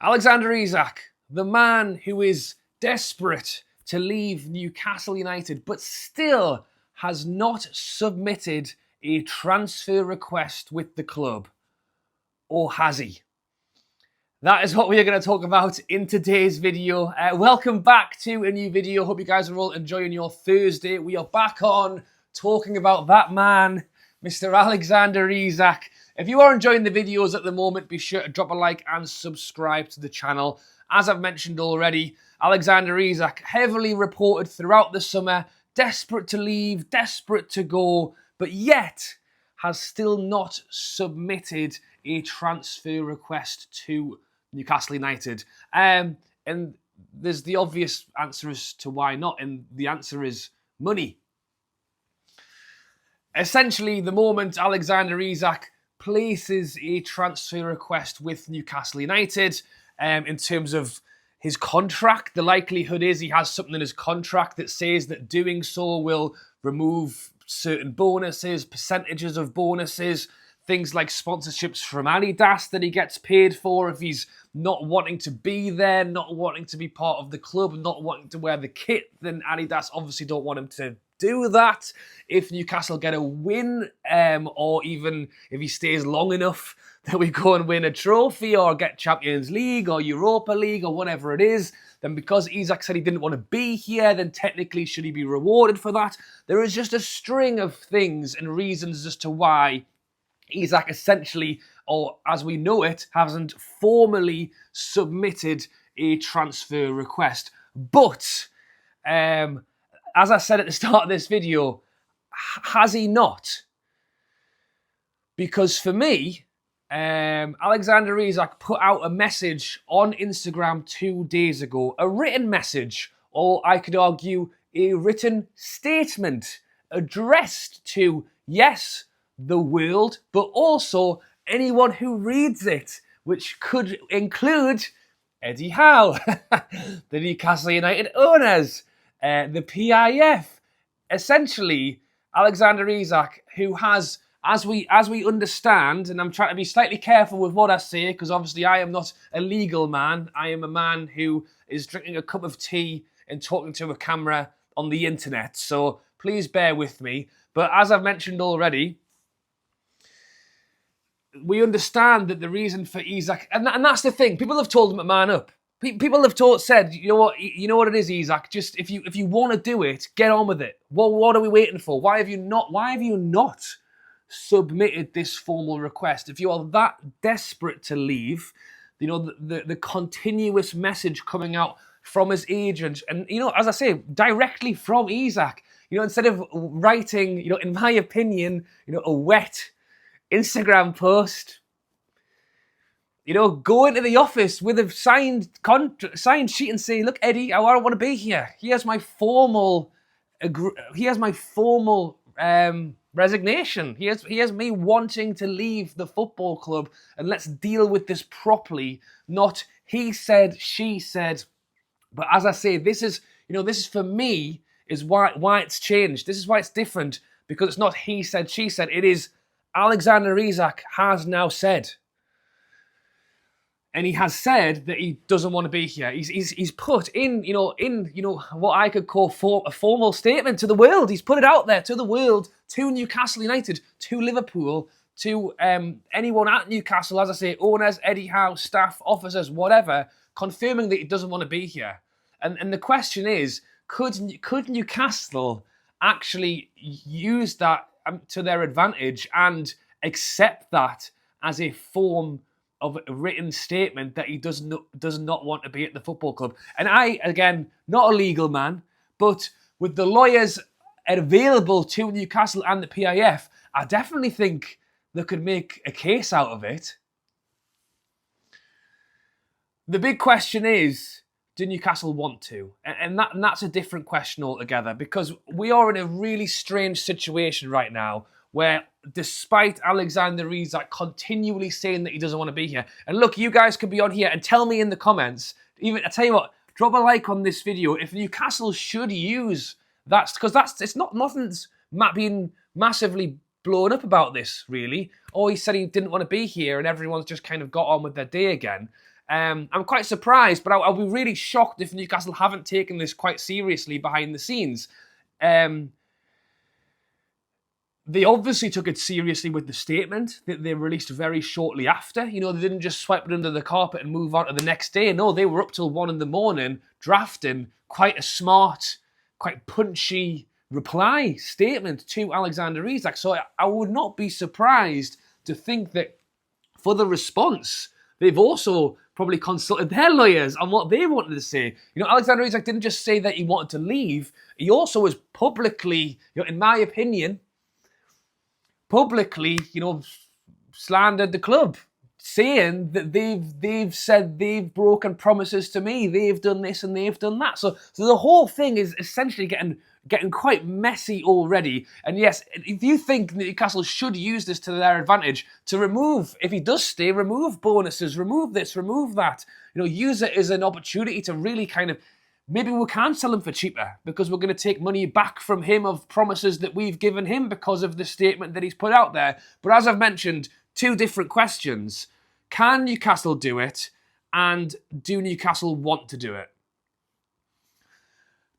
Alexander Isak, the man who is desperate to leave Newcastle United, but still has not submitted a transfer request with the club. Or has he? That is what we are going to talk about in today's video. Welcome back to a new video. Hope you guys are all enjoying your Thursday. We are back on talking about that man, Mr. Alexander Isak. If you are enjoying the videos at the moment, be sure to drop a like and subscribe to the channel. As I've mentioned already, Alexander Isak, heavily reported throughout the summer, desperate to leave, desperate to go, but yet has still not submitted a transfer request to Newcastle United. And there's the obvious answer as to why not, and the answer is money. Essentially, the moment Alexander Isak places a transfer request with Newcastle United, in terms of his contract, the likelihood is he has something in his contract that says that doing so will remove certain bonuses, percentages of bonuses, things like sponsorships from Adidas that he gets paid for if he's not wanting to be there, not wanting to be part of the club, not wanting to wear the kit, then Adidas obviously don't want him to do that. If Newcastle get a win, or even if he stays long enough that we go and win a trophy or get Champions League or Europa League or whatever it is, then because Isak said he didn't want to be here, then technically should he be rewarded for that? There is just a string of things and reasons as to why Isak essentially, or as we know it, hasn't formally submitted a transfer request. But, as I said at the start of this video, has he not? Because for me, Alexander Isak put out a message on Instagram 2 days ago, a written message, or I could argue a written statement addressed to, yes, the world, but also anyone who reads it, which could include Eddie Howe, the Newcastle United owners, the PIF. Essentially, Alexander Isak, who has, as we understand, and I'm trying to be slightly careful with what I say, because obviously I am not a legal man. I am a man who is drinking a cup of tea and talking to a camera on the internet. So please bear with me. But as I've mentioned already, we understand that the reason for Isak, and that's the thing, people have told him to man up. People have said, you know what it is, Isak. Just if you want to do it, get on with it. What are we waiting for? Why have you not submitted this formal request? If you are that desperate to leave, the continuous message coming out from his agent, and as I say, directly from Isak. Instead of writing, in my opinion, a wet Instagram post, go into the office with a signed sheet and say, "Look, Eddie, I don't want to be here. Here's my formal resignation. Here's me wanting to leave the football club, and let's deal with this properly." Not he said, she said. But as I say, this is for me is why it's changed. This is why it's different, because it's not he said, she said. It is Alexander Isak has now said. And he has said that he doesn't want to be here. He's put in what I could call a formal statement to the world. He's put it out there to the world, to Newcastle United, to Liverpool, to anyone at Newcastle, as I say, owners, Eddie Howe, staff, officers, whatever, confirming that he doesn't want to be here. And the question is, could Newcastle actually use that to their advantage and accept that as a form of a written statement that he does not want to be at the football club? And I, again, not a legal man, but with the lawyers available to Newcastle and the PIF, I definitely think they could make a case out of it. The big question is, do Newcastle want to? And that's a different question altogether, because we are in a really strange situation right now where, despite Alexander Isak continually saying that he doesn't want to be here, and look, you guys could be on here and tell me in the comments, I tell you what, drop a like on this video if Newcastle should use that, because nothing's been massively blown up about this, really. Or he said he didn't want to be here and everyone's just kind of got on with their day again. I'm quite surprised, but I'll be really shocked if Newcastle haven't taken this quite seriously behind the scenes. They obviously took it seriously with the statement that they released very shortly after. You know, they didn't just swipe it under the carpet and move on to the next day. No, they were up till 1 a.m. drafting quite a smart, quite punchy reply statement to Alexander Isak. So I would not be surprised to think that for the response, they've also probably consulted their lawyers on what they wanted to say. You know, Alexander Isak didn't just say that he wanted to leave. He also was publicly, you know, in my opinion, slandered the club, saying that they've said they've broken promises to me, they've done this and they've done that. So the whole thing is essentially getting quite messy already. And yes, if you think Newcastle should use this to their advantage to remove, if he does stay, remove bonuses, remove this, remove that. You know, use it as an opportunity to really kind of, maybe we can sell him for cheaper because we're going to take money back from him of promises that we've given him because of the statement that he's put out there. But as I've mentioned, 2 different questions. Can Newcastle do it? And do Newcastle want to do it?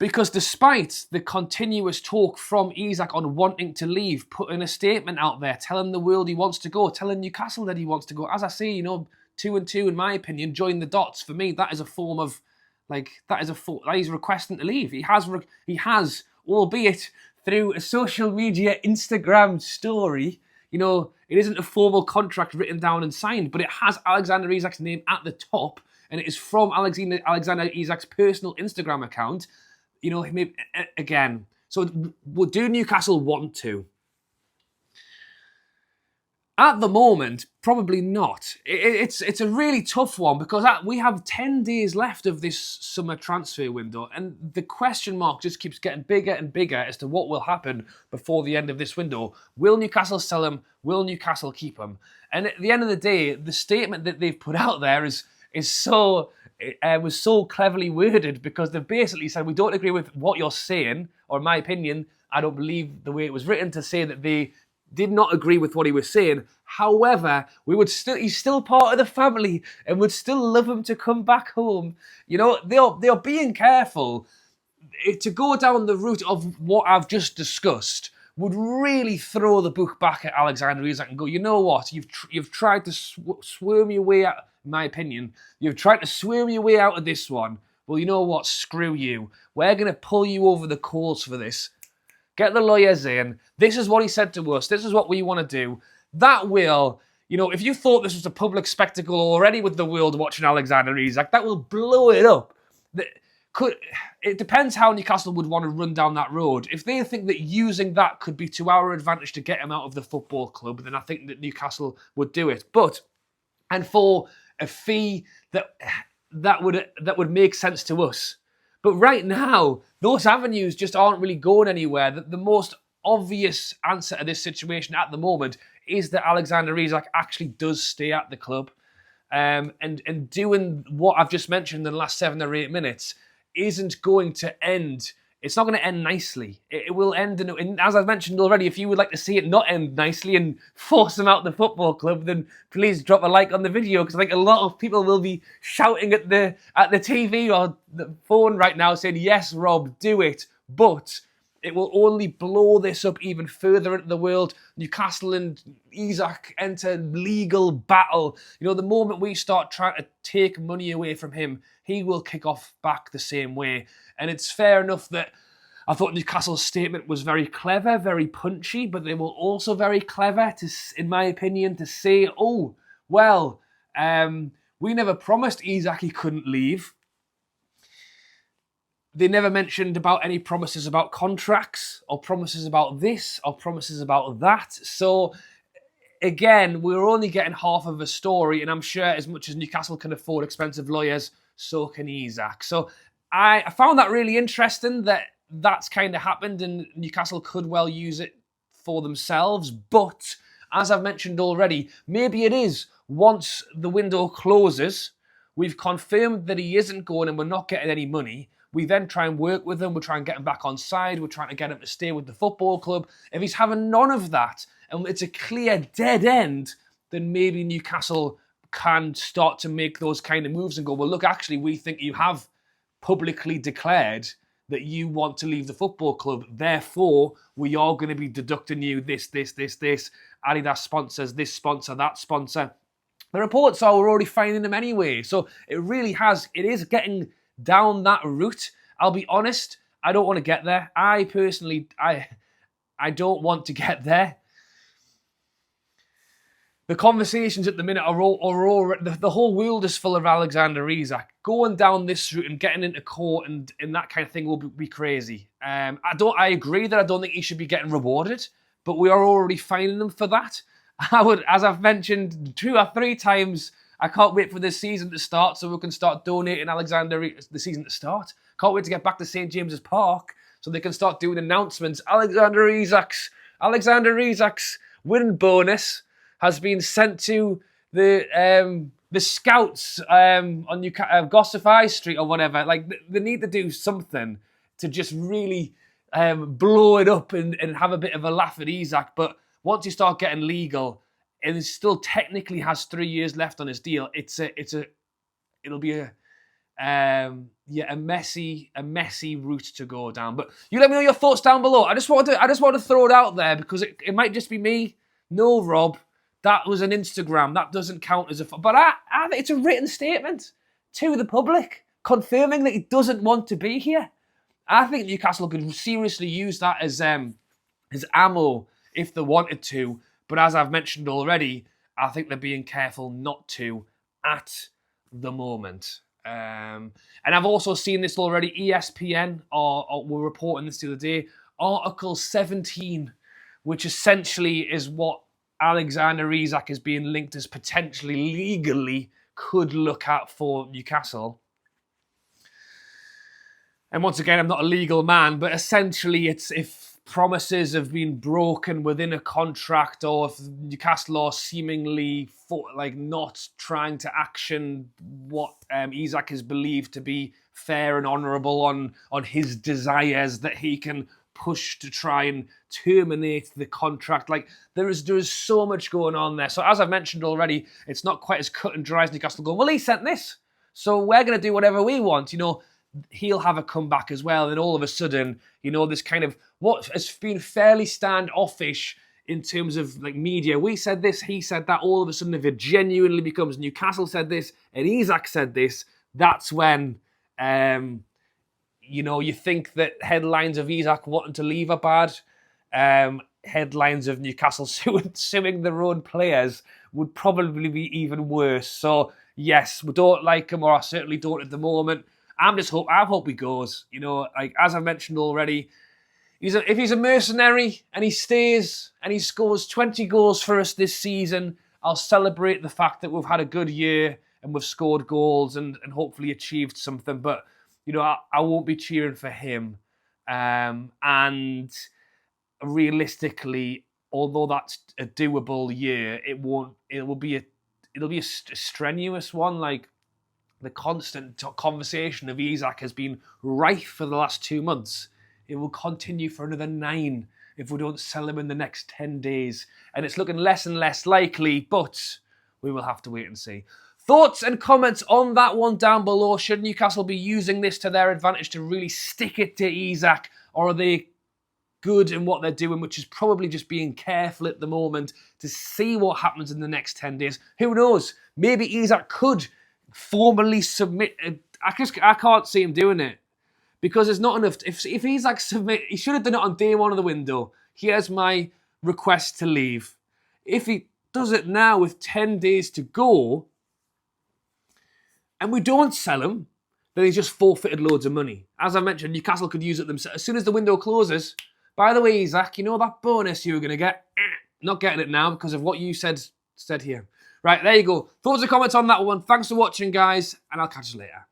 Because despite the continuous talk from Isak on wanting to leave, putting a statement out there, telling the world he wants to go, telling Newcastle that he wants to go, as I say, you know, 2 and 2, in my opinion, join the dots. For me, that is a form of, he's requesting to leave. He has, albeit through a social media Instagram story, you know, it isn't a formal contract written down and signed, but it has Alexander Isak's name at the top, and it is from Alexander Isak's personal Instagram account. You know, maybe, again, so do Newcastle want to? At the moment, probably not. It's a really tough one because we have 10 days left of this summer transfer window, and the question mark just keeps getting bigger and bigger as to what will happen before the end of this window. Will Newcastle sell him? Will Newcastle keep him? And at the end of the day, the statement that they've put out there was so cleverly worded because they've basically said, we don't agree with what you're saying, or in my opinion, I don't believe the way it was written to say that they did not agree with what he was saying. However, he's still part of the family and would still love him to come back home. You know, they're being careful. To go down the route of what I've just discussed would really throw the book back at Alexander Isak and go, you know what, you've tried to swerve your way out, in my opinion, you've tried to swerve your way out of this one. Well, you know what, screw you. We're going to pull you over the coals for this. Get the lawyers in. This is what he said to us. This is what we want to do. That will, you know, if you thought this was a public spectacle already with the world watching Alexander Isak, that will blow it up. It depends how Newcastle would want to run down that road. If they think that using that could be to our advantage to get him out of the football club, then I think that Newcastle would do it. And for a fee that would make sense to us. But right now, those avenues just aren't really going anywhere. The most obvious answer to this situation at the moment is that Alexander Isak actually does stay at the club. And doing what I've just mentioned in the last 7 or 8 minutes isn't going to end. It's not going to end nicely. It will end, and as I've mentioned already, if you would like to see it not end nicely and force him out the football club, then please drop a like on the video, because I think a lot of people will be shouting at the TV or the phone right now saying, yes, Rob, do it. But it will only blow this up even further into the world. Newcastle and Isak enter legal battle. You know, the moment we start trying to take money away from him, he will kick off back the same way. And it's fair enough that I thought Newcastle's statement was very clever, very punchy, but they were also very clever, in my opinion, to say, oh, well, we never promised Isak he couldn't leave. They never mentioned about any promises about contracts or promises about this or promises about that. So, again, we're only getting half of a story, and I'm sure as much as Newcastle can afford expensive lawyers, so can Isak. So I found that really interesting that that's kind of happened and Newcastle could well use it for themselves. But as I've mentioned already, maybe it is once the window closes, we've confirmed that he isn't going and we're not getting any money. We then try and work with him. We try and get him back on side. We're trying to get him to stay with the football club. If he's having none of that and it's a clear dead end, then maybe Newcastle can start to make those kind of moves and go, well, look, actually, we think you have publicly declared that you want to leave the football club. Therefore, we are going to be deducting you this. Adidas sponsors this sponsor, that sponsor. The reports are we're already finding them anyway. So it is getting down that route. I'll be honest, I don't want to get there. I personally don't want to get there. The conversations at the minute are all the whole world is full of Alexander Isak. Going down this route and getting into court and that kind of thing will be crazy. I agree that I don't think he should be getting rewarded, but we are already fining him for that. As I've mentioned 2 or 3 times, I can't wait for this season to start so we can start donating the season to start. Can't wait to get back to St. James's Park so they can start doing announcements. Alexander Isak's win bonus has been sent to the scouts on Gossify Street or whatever. Like, they need to do something to just really blow it up and have a bit of a laugh at Isak. But once you start getting legal, and he still technically has 3 years left on his deal, it'll be a messy route to go down. But you let me know your thoughts down below. I just want to throw it out there because it might just be me. No, Rob. That was an Instagram. That doesn't count as but I think it's a written statement to the public confirming that he doesn't want to be here. I think Newcastle could seriously use that as ammo if they wanted to. But as I've mentioned already, I think they're being careful not to at the moment. And I've also seen this already. ESPN were reporting this the other day. Article 17, which essentially is what Alexander Isak is being linked as potentially legally could look at for Newcastle. And once again, I'm not a legal man, but essentially it's if promises have been broken within a contract or if Newcastle are seemingly not trying to action what Isak is believed to be fair and honourable on his desires that he can push to try and terminate the contract. Like, there is so much going on there. So as I've mentioned already, it's not quite as cut and dry as Newcastle going, well, he sent this, so we're going to do whatever we want. He'll have a comeback as well. And all of a sudden, this kind of what has been fairly standoffish in terms of like media. We said this, he said that. All of a sudden, if it genuinely becomes Newcastle said this and Isak said this, that's when you think that headlines of Isak wanting to leave are bad. Headlines of Newcastle suing their own players would probably be even worse. So, yes, we don't like him, or I certainly don't at the moment. I hope he goes. As I mentioned already, if he's a mercenary and he stays and he scores 20 goals for us this season, I'll celebrate the fact that we've had a good year and we've scored goals and hopefully achieved something. But I won't be cheering for him. And realistically, although that's a doable year, it'll be a strenuous one. Like, the constant conversation of Isak has been rife for the last 2 months. It will continue for another 9 if we don't sell him in the next 10 days. And it's looking less and less likely, but we will have to wait and see. Thoughts and comments on that one down below. Should Newcastle be using this to their advantage to really stick it to Isak? Or are they good in what they're doing, which is probably just being careful at the moment to see what happens in the next 10 days? Who knows? Maybe Isak could formally submit. I can't see him doing it because there's not enough. If Isak submit, he should have done it on day 1 of the window. Here's my request to leave. If he does it now with 10 days to go, and we don't sell him, then he's just forfeited loads of money. As I mentioned, Newcastle could use it themselves. As soon as the window closes, by the way, Isak, that bonus you were going to get? Not getting it now because of what you said here. Right, there you go. Thoughts and comments on that one. Thanks for watching, guys, and I'll catch you later.